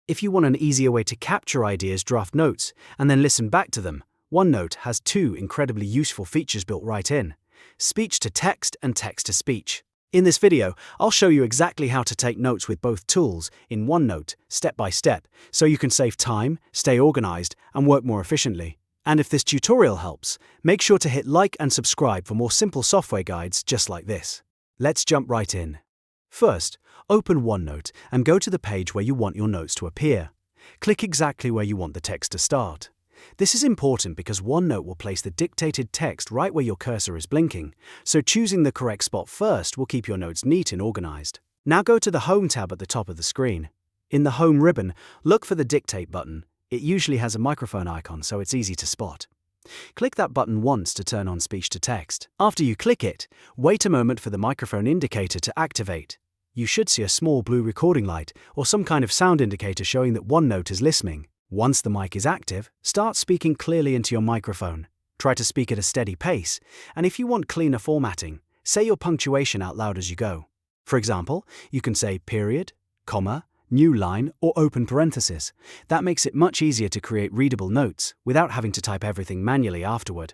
If you want an easier way to capture ideas, draft notes, and then listen back to them, OneNote has two incredibly useful features built right in: speech to text and text to speech. In this video, I'll show you exactly how to take notes with both tools in OneNote, step by step, so you can save time, stay organized, and work more efficiently. And if this tutorial helps, make sure to hit like and subscribe for more simple software guides just like this. Let's jump right in. First, open OneNote and go to the page where you want your notes to appear. Click exactly where you want the text to start. This is important because OneNote will place the dictated text right where your cursor is blinking, so choosing the correct spot first will keep your notes neat and organized. Now go to the Home tab at the top of the screen. In the Home ribbon, look for the Dictate button. It usually has a microphone icon, so it's easy to spot. Click that button once to turn on speech to text. After you click it, wait a moment for the microphone indicator to activate. You should see a small blue recording light or some kind of sound indicator showing that OneNote is listening. Once the mic is active, start speaking clearly into your microphone. Try to speak at a steady pace, and if you want cleaner formatting, say your punctuation out loud as you go. For example, you can say period, comma, new line, or open parenthesis. That makes it much easier to create readable notes without having to type everything manually afterward.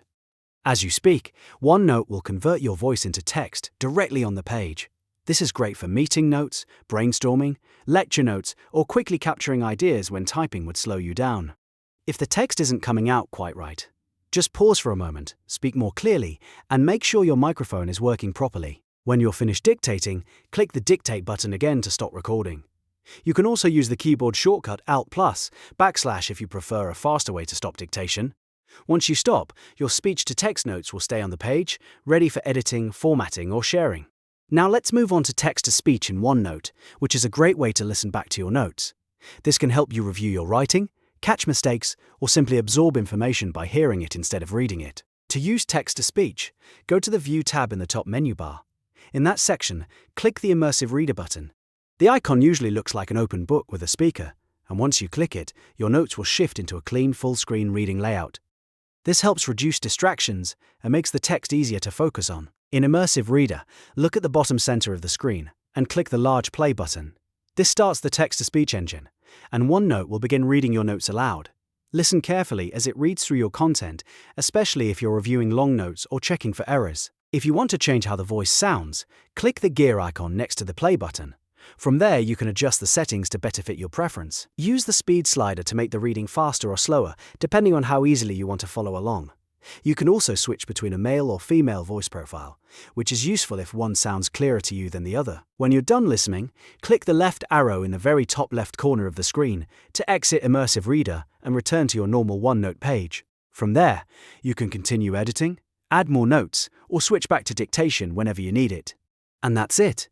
As you speak, OneNote will convert your voice into text directly on the page. This is great for meeting notes, brainstorming, lecture notes, or quickly capturing ideas when typing would slow you down. If the text isn't coming out quite right, just pause for a moment, speak more clearly, and make sure your microphone is working properly. When you're finished dictating, click the Dictate button again to stop recording. You can also use the keyboard shortcut Alt+, / if you prefer a faster way to stop dictation. Once you stop, your speech-to-text notes will stay on the page, ready for editing, formatting, or sharing. Now let's move on to text-to-speech in OneNote, which is a great way to listen back to your notes. This can help you review your writing, catch mistakes, or simply absorb information by hearing it instead of reading it. To use text-to-speech, go to the View tab in the top menu bar. In that section, click the Immersive Reader button. The icon usually looks like an open book with a speaker, and once you click it, your notes will shift into a clean full-screen reading layout. This helps reduce distractions and makes the text easier to focus on. In Immersive Reader, look at the bottom center of the screen and click the large play button. This starts the text-to-speech engine, and OneNote will begin reading your notes aloud. Listen carefully as it reads through your content, especially if you're reviewing long notes or checking for errors. If you want to change how the voice sounds, click the gear icon next to the play button. From there, you can adjust the settings to better fit your preference. Use the speed slider to make the reading faster or slower, depending on how easily you want to follow along. You can also switch between a male or female voice profile, which is useful if one sounds clearer to you than the other. When you're done listening, click the left arrow in the very top left corner of the screen to exit Immersive Reader and return to your normal OneNote page. From there, you can continue editing, add more notes, or switch back to dictation whenever you need it. And that's it.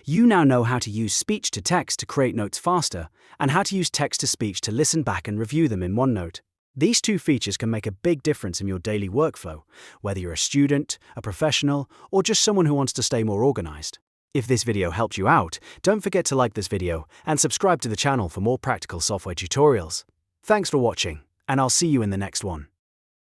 You now know how to use speech to text to create notes faster, and how to use text to speech to listen back and review them in OneNote. These two features can make a big difference in your daily workflow, whether you're a student, a professional, or just someone who wants to stay more organized. If this video helped you out, don't forget to like this video and subscribe to the channel for more practical software tutorials. Thanks for watching, and I'll see you in the next one.